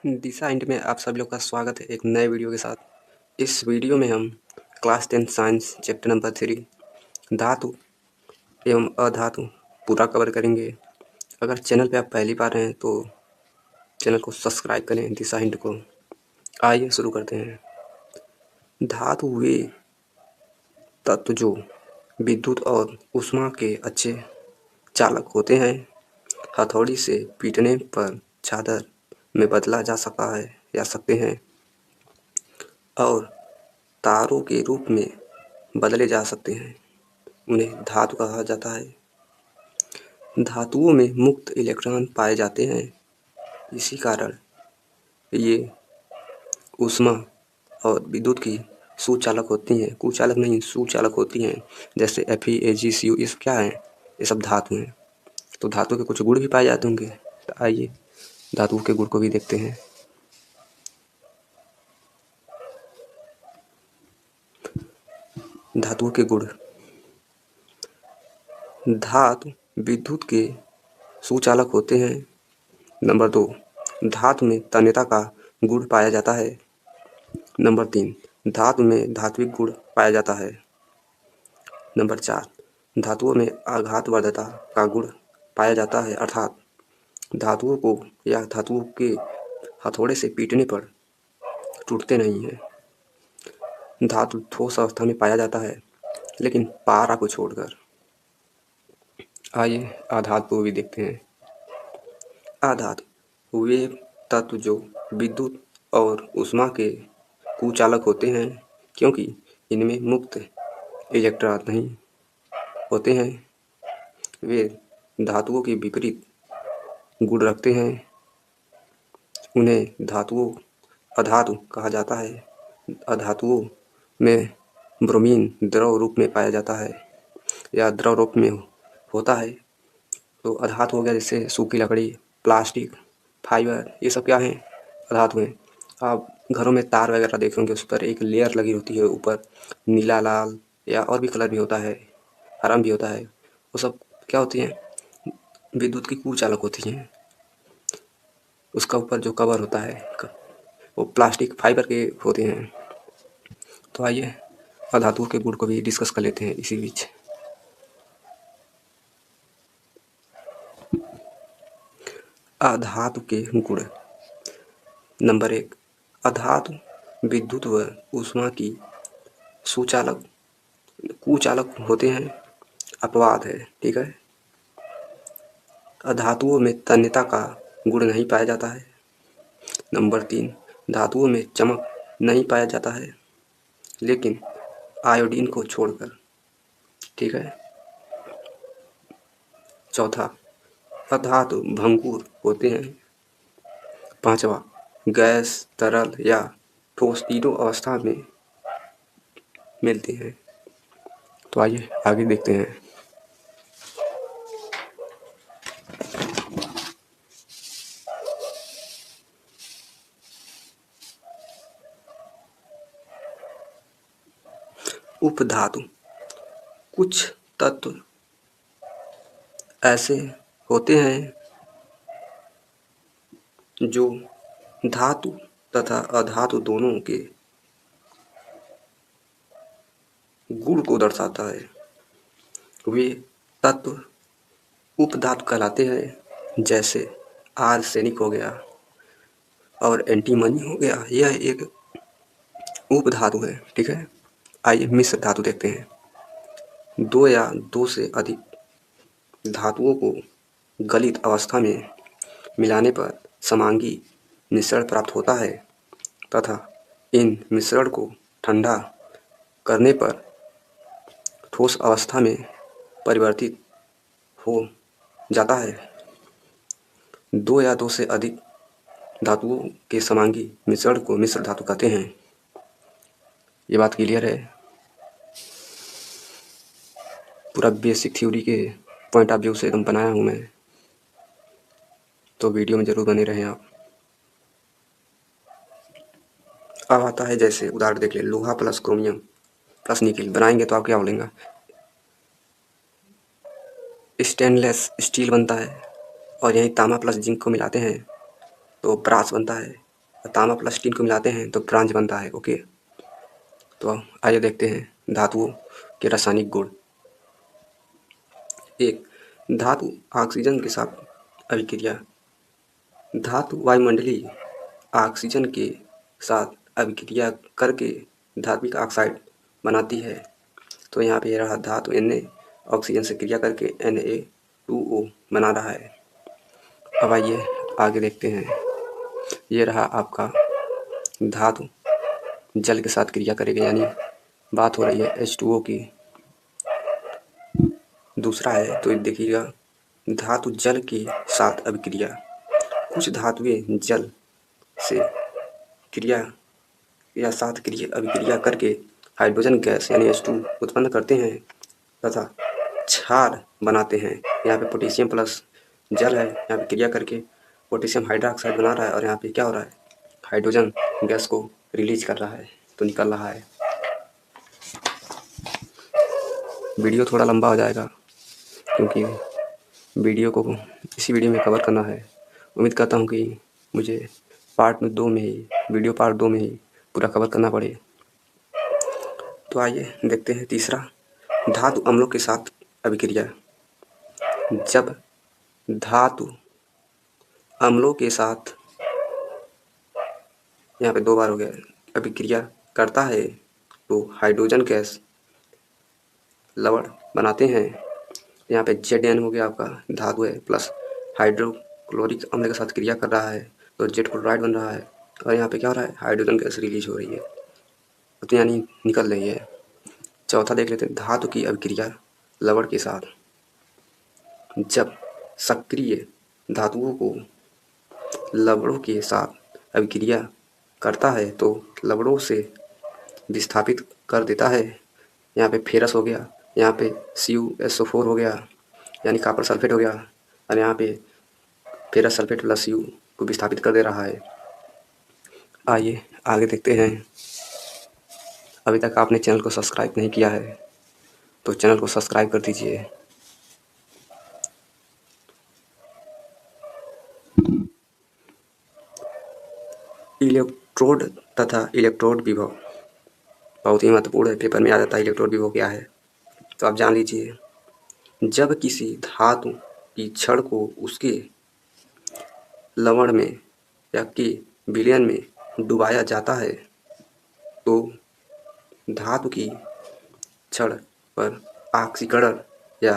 दिशा int में आप सभी लोग का स्वागत है एक नए वीडियो के साथ। इस वीडियो में हम क्लास 10 साइंस चैप्टर नंबर 3 धातु एवं अधातु पूरा कवर करेंगे। अगर चैनल पे आप पहली बार हैं तो चैनल को सब्सक्राइब करें दिशा इंट को। आइए शुरू करते हैं। धातु वे तत्व जो विद्युत और ऊष्मा के अच्छे चालक होते हैं। हथौड़ी से पीटने पर चादर में बदला जा सकते हैं और तारों के रूप में बदले जा सकते हैं। उन्हें धातु कहा जाता है। धातुओं में मुक्त इलेक्ट्रॉन पाए जाते हैं। इसी कारण ये ऊष्मा और विद्युत की सुचालक होती हैं। कुचालक नहीं, सुचालक होती हैं। जैसे Fe, Ag, Cu ये सब क्या है? ये सब धातु हैं। तो धातु के कुछ गुण भी पाए जाते होंगे। तो आइए धातु के गुण को भी देखते हैं। धातु के गुण। धातु विद्युत के सुचालक होते हैं। नंबर 2, धातु में तन्यता का गुण पाया जाता है। नंबर 3, धातु में धात्विक गुण पाया जाता है। नंबर 4, धातुओं में आघातवर्धकता का गुण पाया जाता है, अर्थात धातुओं को या धातुओं के हथौड़े से पीटने पर टूटते नहीं हैं। धातु ठोस अवस्था में पाया जाता है, लेकिन पारा को छोड़कर। आइए अधातु भी देखते हैं। अधातु वे तत्व जो विद्युत और ऊष्मा के कुचालक होते हैं, क्योंकि इनमें मुक्त इलेक्ट्रॉन नहीं होते हैं। वे धातुओं के विपरीत गुण रखते हैं। उन्हें अधातु कहा जाता है। अधातुओं में ब्रोमीन द्रव रूप में पाया जाता है या द्रव रूप में होता है। तो अधातु हो गया, जैसे सूखी लकड़ी, प्लास्टिक, फाइबर, ये सब क्या हैं? अधातु हैं। आप घरों में तार वगैरह देखे होंगे, उस पर एक लेयर लगी होती है ऊपर, नीला, लाल या और भी कलर भी होता है, हरा भी होता है। वो सब क्या होती हैं? विद्युत की कुचालक होती हैं। उसका ऊपर जो कवर होता है वो प्लास्टिक फाइबर के होते हैं। तो आइए अधातुओं के गुण को भी डिस्कस कर लेते हैं इसी बीच। अधातु के गुण। नंबर 1, अधातु विद्युत व ऊष्मा की कुचालक होते हैं। अपवाद है, ठीक है। अधातुओं में तन्यता का गुण नहीं पाया जाता है। नंबर 3, धातुओं में चमक नहीं पाया जाता है, लेकिन आयोडीन को छोड़कर, ठीक है। चौथा, अधातु भंगुर होते हैं। 5वां, गैस, तरल या ठोस तीनों अवस्था में मिलते हैं। तो आइए आगे देखते हैं। उपधातु। कुछ तत्व ऐसे होते हैं जो धातु तथा अधातु दोनों के गुण को दर्शाता है। वे तत्व उपधातु कहलाते हैं। जैसे आर्सेनिक हो गया और एंटीमनी हो गया, यह एक उपधातु है, ठीक है। आइए मिश्र धातु देखते हैं। 2 या 2 से अधिक धातुओं को गलित अवस्था में मिलाने पर समांगी मिश्रण प्राप्त होता है तथा इन मिश्रण को ठंडा करने पर ठोस अवस्था में परिवर्तित हो जाता है। 2 या 2 से अधिक धातुओं के समांगी मिश्रण को मिश्र धातु कहते हैं। ये बात क्लियर है? पूरा बेसिक थ्योरी के पॉइंट ऑफ व्यू से एकदम बनाया हूँ मैं, तो वीडियो में जरूर बने रहें आप। अब आता है, जैसे उदाहरण देख ले, लोहा प्लस क्रोमियम प्लस निकेल बनाएंगे तो आप क्या बोलेंगे? स्टेनलेस स्टील बनता है। और यहीं तांबा प्लस जिंक को मिलाते हैं तो ब्रास बनता है। तांबा प्लस टिन को मिलाते हैं तो ब्रांज बनता है। ओके, तो आइए देखते हैं धातुओं के रासायनिक गुण। एक, धातु ऑक्सीजन के साथ अभिक्रिया। धातु वायुमंडलीय ऑक्सीजन के साथ अभिक्रिया करके धात्विक ऑक्साइड बनाती है। तो यहाँ पे रहा धातु Na ऑक्सीजन से क्रिया करके Na2O बना रहा है। अब आइए आगे देखते हैं। ये रहा आपका धातु जल के साथ क्रिया करेगी, यानी बात हो रही है H2O की। दूसरा है तो देखिएगा धातु जल के साथ अभिक्रिया। कुछ धातुएं जल से क्रिया या साथ अभिक्रिया करके हाइड्रोजन गैस यानी H2 उत्पन्न करते हैं तथा क्षार बनाते हैं। यहाँ पे पोटेशियम प्लस जल है, यहाँ पे क्रिया करके पोटेशियम हाइड्रोक्साइड बना रहा है और यहाँ पे क्या हो रहा है, हाइड्रोजन गैस को रिलीज कर रहा है, तो निकल रहा है। वीडियो थोड़ा लंबा हो जाएगा क्योंकि वीडियो को इसी वीडियो में कवर करना है। उम्मीद करता हूँ कि मुझे वीडियो पार्ट 2 में ही पूरा कवर करना पड़े। तो आइए देखते हैं तीसरा, धातु अम्लों के साथ अभिक्रिया। जब धातु अम्लों के साथ, यहाँ पे 2 बार हो गया, अभिक्रिया करता है तो हाइड्रोजन गैस लवण बनाते हैं। यहाँ पे Zn हो गया आपका धातु है प्लस हाइड्रोक्लोरिक अम्ल के साथ क्रिया कर रहा है तो Z क्लोराइड बन रहा है और यहाँ पे क्या हो रहा है, हाइड्रोजन गैस रिलीज हो रही है, तो यानी निकल रही है। चौथा देख लेते हैं, धातु की अभिक्रिया लवण के साथ। जब सक्रिय धातुओं को लवणों के साथ अभिक्रिया करता है तो लवणों से विस्थापित कर देता है। यहाँ पे फेरस हो गया, यहाँ पे CuSO4 हो गया यानी कॉपर सल्फेट हो गया और यहाँ पे फेरस सल्फेट प्लस Cu को विस्थापित कर दे रहा है। आइए आगे देखते हैं। अभी तक आपने चैनल को सब्सक्राइब नहीं किया है तो चैनल को सब्सक्राइब कर दीजिए। इलेक्ट्रोड तथा इलेक्ट्रोड विभव बहुत ही महत्वपूर्ण है, पेपर में आ जाता है इलेक्ट्रोड विभव क्या है, तो आप जान लीजिए। जब किसी धातु की छड़ को उसके लवण में या कि विलयन में डुबाया जाता है तो धातु की छड़ पर ऑक्सीकरण या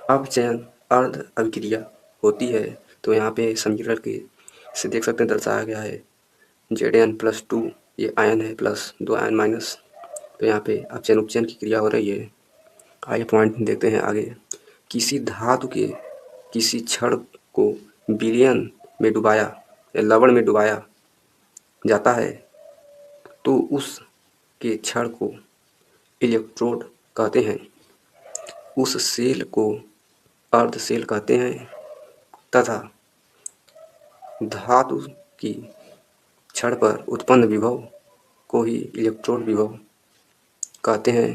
अपचयन अर्ध अभिक्रिया होती है। तो यहाँ पे समीकरण के से देख सकते हैं दर्शाया गया है Zn+2 ये आयन है प्लस 2 आयन माइनस, तो यहाँ पे अपचयन उपचयन की क्रिया हो रही है। आइए पॉइंट देखते हैं आगे। किसी धातु के किसी छड़ को विलयन में डुबाया या लवण में डुबाया जाता है तो उस के छड़ को इलेक्ट्रोड कहते हैं। उस सेल को अर्ध सेल कहते हैं तथा धातु की छड़ पर उत्पन्न विभव को ही इलेक्ट्रोड विभव कहते हैं।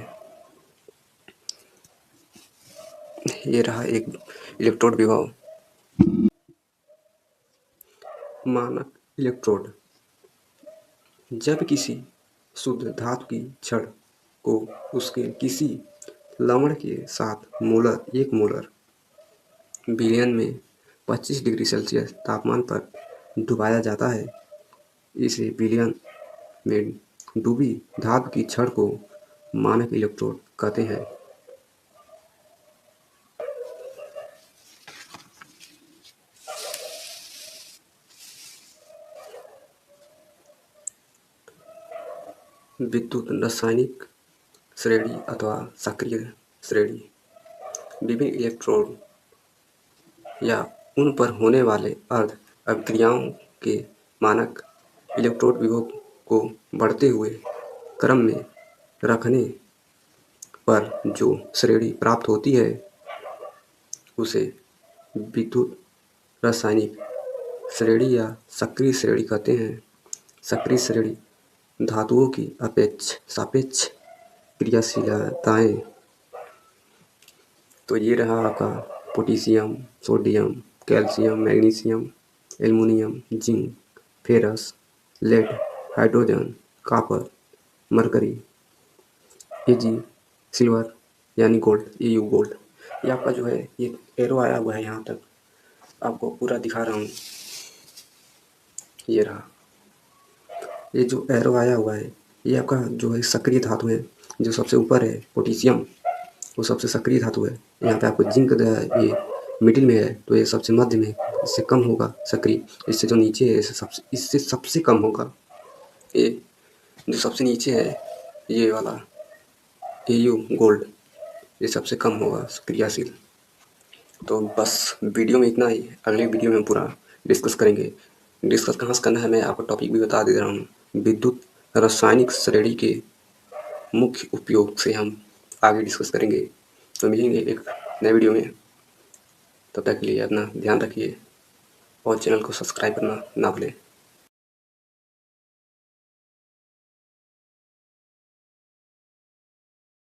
ये रहा एक इलेक्ट्रोड विभव। मानक इलेक्ट्रोड। जब किसी शुद्ध धातु की छड़ को उसके किसी लवण के साथ मोलर 1 मोलर विलयन में 25 डिग्री सेल्सियस तापमान पर डुबाया जाता है, इसे विलयन में डूबी धातु की छड़ को मानक इलेक्ट्रोड कहते हैं। विद्युत रासायनिक श्रेणी अथवा सक्रिय श्रेणी। विभिन्न इलेक्ट्रोड या उन पर होने वाले अर्ध अभिक्रियाओं के मानक इलेक्ट्रोड विभव को बढ़ते हुए क्रम में रखने पर जो श्रेणी प्राप्त होती है उसे विद्युत रासायनिक श्रेणी या सक्रिय श्रेणी कहते हैं। सक्रिय श्रेणी धातुओं की सापेक्ष क्रियाशीलताएं। तो ये रहा आपका potassium, sodium, calcium, magnesium, aluminium, zinc, ferrous, lead, hydrogen, copper, mercury, AG, silver यानी गोल्ड, EU गोल्ड। ये आपका जो है ये एरो आया हुआ है, यहाँ तक आपको पूरा दिखा रहा हूँ। ये रहा, ये जो एरो आया हुआ है ये आपका जो है सक्रिय धातु है। जो सबसे ऊपर है पोटेशियम, वो सबसे सक्रिय धातु है। यहाँ पे आपको जिंक ये मिडिल में है, तो ये सबसे मध्य में, इससे कम होगा सक्रिय। इससे जो नीचे है इससे सबसे कम होगा। ये जो सबसे नीचे है ये वाला EU गोल्ड, ये सबसे कम होगा क्रियाशील। तो बस वीडियो में इतना ही। अगले वीडियो में पूरा डिस्कस करेंगे। डिस्कस कहाँ से करना है मैं आपको टॉपिक भी बता दे रहा हूँ। विद्युत रासायनिक श्रेणी के मुख्य उपयोग से हम आगे डिस्कस करेंगे। तो मिलेंगे एक नए वीडियो में। तब तक के लिए अपना ध्यान रखिए और चैनल को सब्सक्राइब करना ना भूलें।